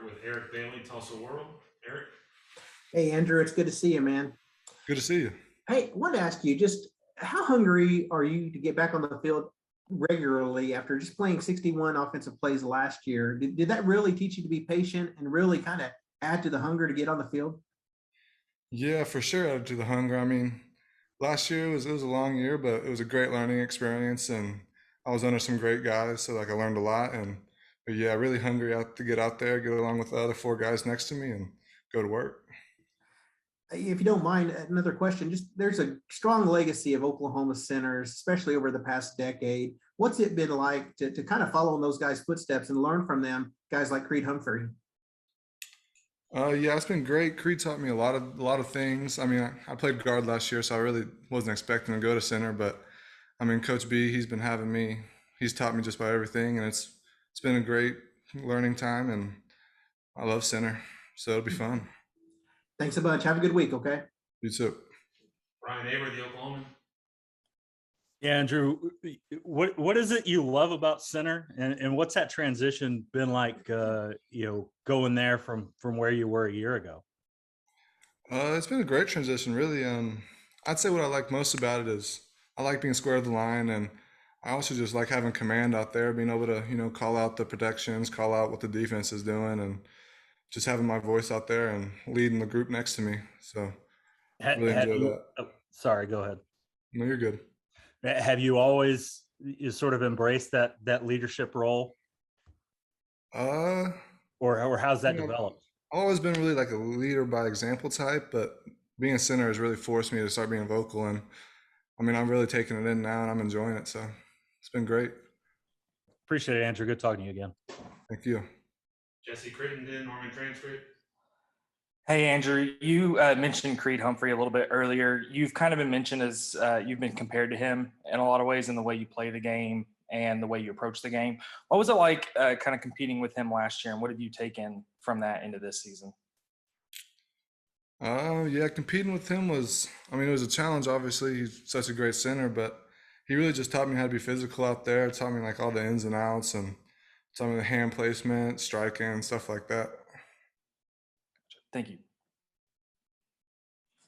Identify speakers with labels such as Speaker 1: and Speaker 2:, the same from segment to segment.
Speaker 1: start with Eric Bailey, Tulsa World. Eric?
Speaker 2: Hey, Andrew, it's good to see you, man.
Speaker 3: Good to see you.
Speaker 2: Hey, I wanted to ask you just how hungry are you to get back on the field regularly after just playing 61 offensive plays last year? Did that really teach you to be patient and really kind of add to the hunger to get on the field?
Speaker 3: Yeah, for sure. Added to the hunger. I mean, last year was a long year, but it was a great learning experience, and I was under some great guys, so like I learned a lot. And but yeah, really hungry out to get out there, get along with the other four guys next to me, and go to work.
Speaker 2: If you don't mind, another question. Just there's a strong legacy of Oklahoma centers, especially over the past decade. What's it been like to kind of follow in those guys' footsteps and learn from them, guys like Creed Humphrey?
Speaker 3: Yeah, it's been great. Creed taught me a lot of things. I mean, I played guard last year, so I really wasn't expecting to go to center, but I mean, Coach B, he's been having me. He's taught me just about everything, and it's been a great learning time, and I love center, so it'll be fun.
Speaker 2: Thanks a bunch. Have a good week, okay?
Speaker 3: You too.
Speaker 1: Ryan Aber, the Oklahoman.
Speaker 4: Yeah, Andrew, what is it you love about center, and what's that transition been like? Going there from where you were a year ago.
Speaker 3: It's been a great transition, really. I'd say what I like most about it is I like being square of the line, and I also just like having command out there, being able to call out the protections, call out what the defense is doing, and just having my voice out there and leading the group next to me. So really enjoy that.
Speaker 4: Sorry, go ahead.
Speaker 3: No, you're good.
Speaker 4: Have you always sort of embraced that leadership role,
Speaker 3: Uh,
Speaker 4: or how's that
Speaker 3: you know,
Speaker 4: developed?
Speaker 3: I've always been really like a leader by example type, but being a center has really forced me to start being vocal. And I mean, I'm really taking it in now and I'm enjoying it. So it's been great.
Speaker 4: Appreciate it, Andrew. Good talking to you again.
Speaker 3: Thank you.
Speaker 1: Jesse Crittenden, Norman Transcript.
Speaker 5: Hey, Andrew, you mentioned Creed Humphrey a little bit earlier. You've kind of been mentioned as you've been compared to him in a lot of ways in the way you play the game and the way you approach the game. What was it like kind of competing with him last year, and what have you taken from that into this season?
Speaker 3: Yeah, competing with him was, I mean, it was a challenge. Obviously, he's such a great center, but he really just taught me how to be physical out there, taught me like all the ins and outs, and taught me the hand placement, striking, stuff like that.
Speaker 5: Thank you.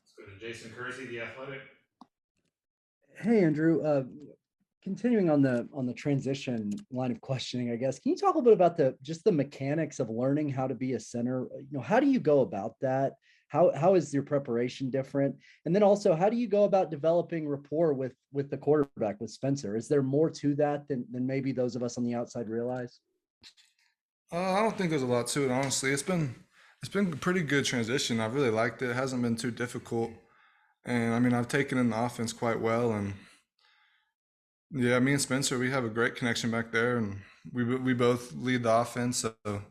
Speaker 1: Let's go to Jason Kersey, The Athletic.
Speaker 6: Hey, Andrew. Continuing on the transition line of questioning, I guess, can you talk a little bit about the mechanics of learning how to be a center? How do you go about that? How is your preparation different? And then also, how do you go about developing rapport with the quarterback, with Spencer? Is there more to that than maybe those of us on the outside realize?
Speaker 3: I don't think there's a lot to it, honestly. It's been a pretty good transition. I've really liked it. It hasn't been too difficult, and I mean, I've taken in the offense quite well. And yeah, me and Spencer, we have a great connection back there, and we both lead the offense. So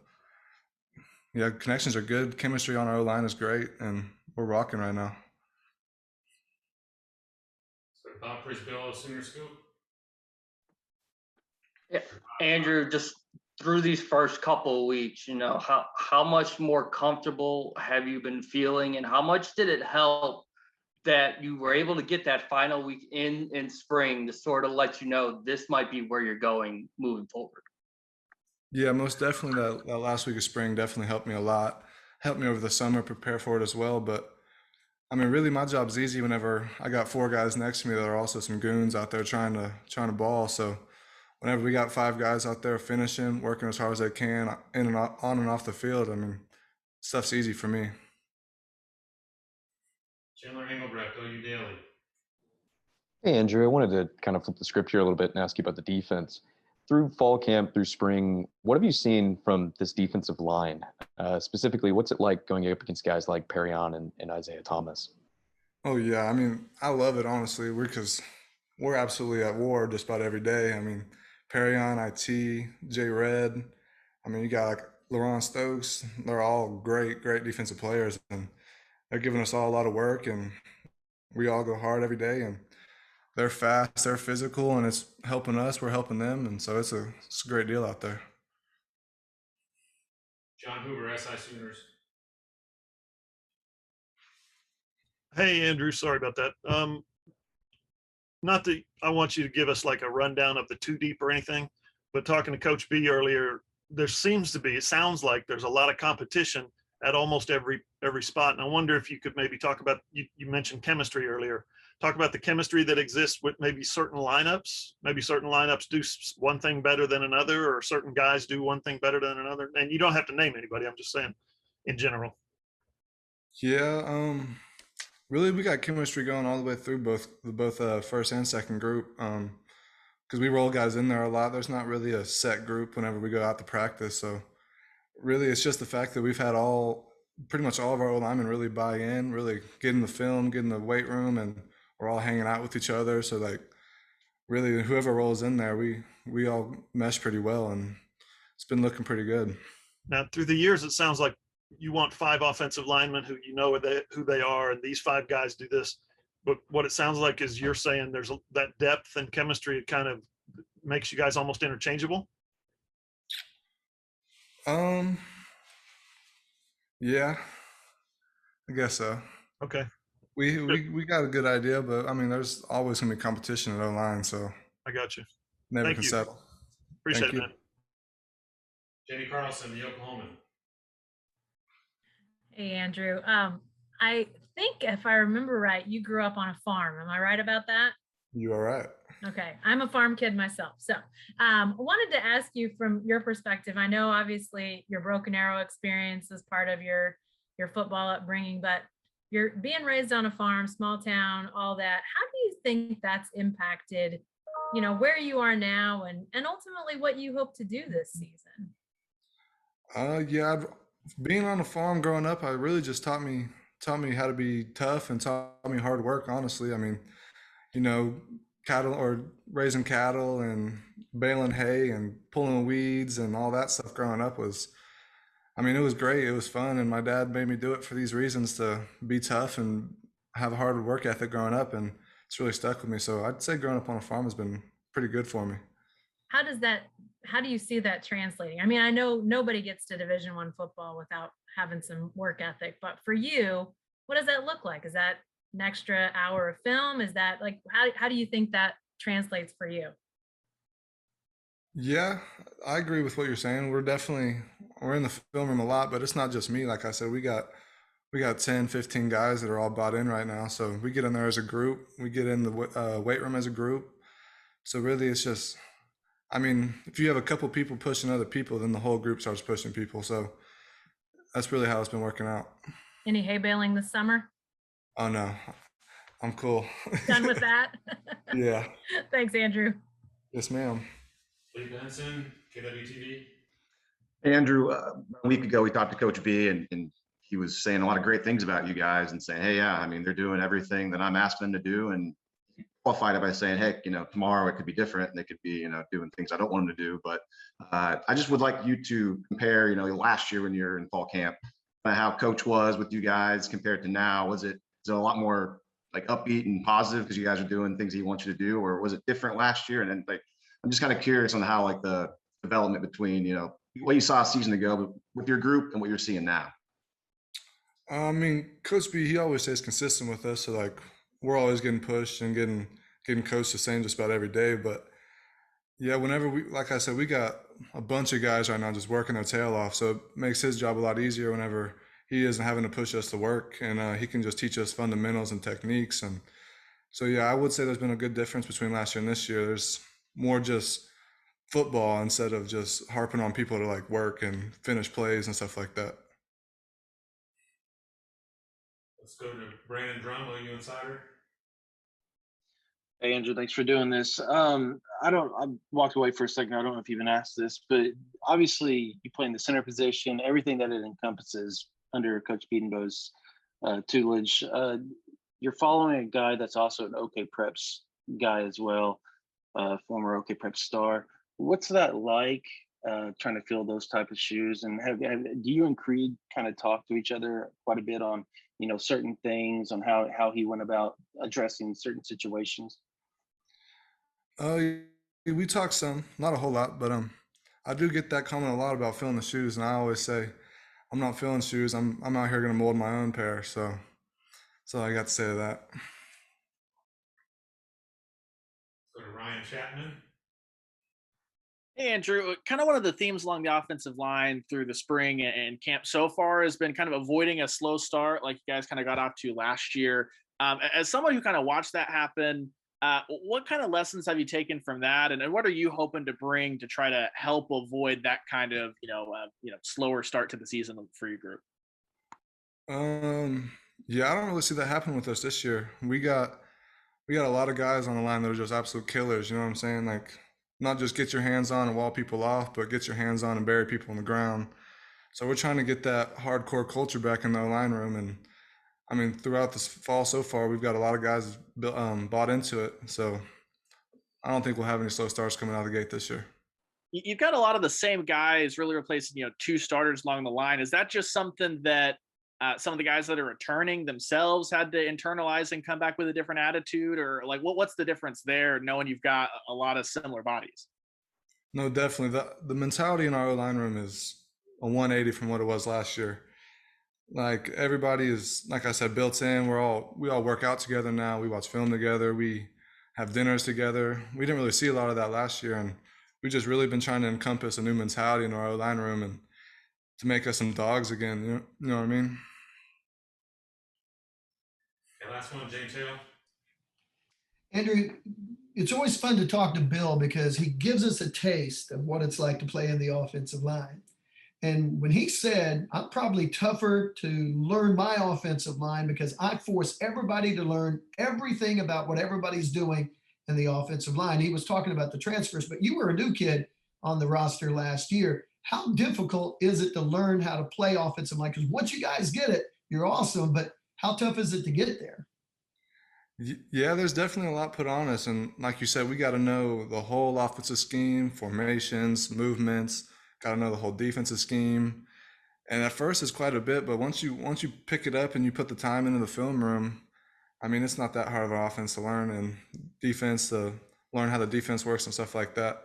Speaker 3: yeah, connections are good. Chemistry on our O line is great, and we're rocking right now.
Speaker 1: So Bob Prisbillo, Sooner Scoop.
Speaker 7: Yeah, Andrew, just through these first couple of weeks, how much more comfortable have you been feeling, and how much did it help that you were able to get that final week in spring to sort of let you know this might be where you're going moving forward?
Speaker 3: Yeah, most definitely. That last week of spring definitely helped me a lot. Helped me over the summer prepare for it as well. But I mean, really, my job's easy whenever I got four guys next to me that are also some goons out there trying to ball. So whenever we got five guys out there finishing, working as hard as they can, in and on and off the field, I mean, stuff's easy for me.
Speaker 1: Chandler Engelbrecht, OU Daily.
Speaker 8: Hey, Andrew, I wanted to kind of flip the script here a little bit and ask you about the defense. Through fall camp, through spring, what have you seen from this defensive line? Specifically, what's it like going up against guys like Perrion and Isaiah Thomas?
Speaker 3: Oh yeah, I mean, I love it honestly. Because we're absolutely at war just about every day. I mean, Perrion, IT, J Red. I mean, you got like LaRon Stokes. They're all great defensive players, and they're giving us all a lot of work, and we all go hard every day. And they're fast, they're physical, and it's helping us. We're helping them, and so it's a great deal out there.
Speaker 1: John Hoover, SI Sooners.
Speaker 9: Hey, Andrew, sorry about that. Not that I want you to give us like a rundown of the two deep or anything, but talking to Coach B earlier, there seems to be, it sounds like there's a lot of competition at almost every spot. And I wonder if you could maybe talk about, you mentioned chemistry earlier, talk about the chemistry that exists with maybe certain lineups. Maybe certain lineups do one thing better than another, or certain guys do one thing better than another. And you don't have to name anybody. I'm just saying in general.
Speaker 3: Yeah, really, we got chemistry going all the way through both first and second group. Because we roll guys in there a lot. There's not really a set group whenever we go out to practice. So really, it's just the fact that we've had pretty much all of our old linemen really buy in, really get in the film, get in the weight room, and we're all hanging out with each other. So like, really, whoever rolls in there, we all mesh pretty well, and it's been looking pretty good.
Speaker 9: Now, through the years, it sounds like you want 5 offensive linemen who you know who they are, and these 5 guys do this. But what it sounds like is you're saying there's that depth and chemistry. It kind of makes you guys almost interchangeable.
Speaker 3: Yeah, I guess so.
Speaker 9: Okay,
Speaker 3: We got a good idea, but I mean, there's always gonna be competition at O-line, so
Speaker 9: I got you.
Speaker 3: never
Speaker 9: Thank
Speaker 3: can
Speaker 9: you.
Speaker 3: settle.
Speaker 9: Appreciate
Speaker 3: Thank
Speaker 9: it,
Speaker 3: you.
Speaker 9: man.
Speaker 1: Jenny Carlson, the Oklahoman.
Speaker 10: Hey, Andrew. I think if I remember right, you grew up on a farm. Am I right about that?
Speaker 3: You all right?
Speaker 10: Okay. I'm a farm kid myself. So I wanted to ask you from your perspective. I know obviously your Broken Arrow experience is part of your football upbringing, but you're being raised on a farm, small town, all that. How do you think that's impacted, where you are now and ultimately what you hope to do this season?
Speaker 3: Yeah, being on a farm growing up, I really just taught me how to be tough and taught me hard work. Honestly, I mean, cattle or raising cattle and baling hay and pulling weeds and all that stuff growing up it was great. It was fun, and my dad made me do it for these reasons, to be tough and have a hard work ethic growing up, and it's really stuck with me. So I'd say growing up on a farm has been pretty good for me.
Speaker 10: How do you see that translating? I mean, I know nobody gets to Division I football without having some work ethic, but for you, what does that look like? Is that an extra hour of film? Is that like, how do you think that translates for you?
Speaker 3: Yeah, I agree with what you're saying. We're in the film room a lot, but it's not just me. Like I said, we got 10, 15 guys that are all bought in right now. So we get in there as a group. We get in the weight room as a group. So really, it's just, if you have a couple people pushing other people, then the whole group starts pushing people. So that's really how it's been working out.
Speaker 10: Any hay baling this summer?
Speaker 3: Oh no, I'm cool.
Speaker 10: Done with that?
Speaker 3: Yeah.
Speaker 10: Thanks, Andrew.
Speaker 3: Yes, ma'am.
Speaker 1: Lee Benson, KWTV.
Speaker 11: Hey, Andrew, a week ago, we talked to Coach B, and he was saying a lot of great things about you guys and saying, hey, yeah, they're doing everything that I'm asking them to do. And he qualified it by saying, heck, tomorrow it could be different, and they could be, doing things I don't want them to do. But I just would like you to compare, last year when you're in fall camp, how Coach was with you guys compared to now. Was it a lot more like upbeat and positive because you guys are doing things he wants you to do, or was it different last year? And then I'm just kind of curious on how the development between, what you saw a season ago with your group and what you're seeing now.
Speaker 3: Coach B, he always stays consistent with us. So we're always getting pushed and getting coached the same just about every day. But yeah, whenever like I said, we got a bunch of guys right now just working their tail off. So it makes his job a lot easier whenever he isn't having to push us to work, and he can just teach us fundamentals and techniques. And so, yeah, I would say there's been a good difference between last year and this year. There's more just football instead of just harping on people to work and finish plays and stuff like that.
Speaker 1: Let's go to Brandon Drum, OU Insider.
Speaker 12: Hey, Andrew, thanks for doing this. I walked away for a second. I don't know if you've been asked this, but obviously you play in the center position, everything that it encompasses under Coach Biedenbaugh's tutelage. You're following a guy that's also an OK Preps guy as well, former OK Preps star. What's that like, trying to fill those type of shoes? And do you and Creed kind of talk to each other quite a bit on, certain things, on how he went about addressing certain situations?
Speaker 3: We talk some, not a whole lot, but I do get that comment a lot about filling the shoes, and I always say, I'm not filling shoes. I'm out here going to mold my own pair. So that's all I got to say to that.
Speaker 1: Go to Ryan Chapman.
Speaker 13: Hey, Andrew, kind of one of the themes along the offensive line through the spring and camp so far has been kind of avoiding a slow start like you guys kind of got off to last year. As someone who kind of watched that happen, what kind of lessons have you taken from that? And what are you hoping to bring to try to help avoid that kind of, slower start to the season for your group?
Speaker 3: Yeah, I don't really see that happen with us this year. We got a lot of guys on the line that are just absolute killers. You know what I'm saying? Like, not just get your hands on and wall people off, but get your hands on and bury people on the ground. So we're trying to get that hardcore culture back in the line room. And I mean, throughout this fall so far, we've got a lot of guys bought into it. So I don't think we'll have any slow starts coming out of the gate this year.
Speaker 13: You've got a lot of the same guys really replacing, two starters along the line. Is that just something that some of the guys that are returning themselves had to internalize and come back with a different attitude, or like what's the difference there knowing you've got a lot of similar bodies?
Speaker 3: No, definitely. The mentality in our O-line room is a 180 from what it was last year. Like, everybody is, like I said, built in. We all work out together now. We watch film together. We have dinners together. We didn't really see a lot of that last year, and we just really been trying to encompass a new mentality in our O-line room and to make us some dogs again. You know what I mean?
Speaker 1: Okay, last one, James Taylor.
Speaker 14: Andrew, it's always fun to talk to Bill because he gives us a taste of what it's like to play in the offensive line. And when he said, I'm probably tougher to learn my offensive line because I force everybody to learn everything about what everybody's doing in the offensive line. He was talking about the transfers, but you were a new kid on the roster last year. How difficult is it to learn how to play offensive line? Because once you guys get it, you're awesome, but how tough is it to get there?
Speaker 3: Yeah, there's definitely a lot put on us. And like you said, we got to know the whole offensive scheme, formations, movements, got to know the whole defensive scheme. And at first it's quite a bit, but once you pick it up and you put the time into the film room, I mean, it's not that hard of an offense to learn, and defense to learn how the defense works and stuff like that.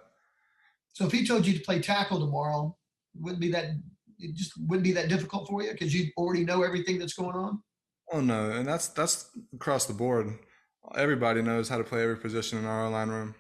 Speaker 14: So if he told you to play tackle tomorrow, it just wouldn't be that difficult for you because you already know everything that's going on?
Speaker 3: Oh no, and that's across the board. Everybody knows how to play every position in our line room.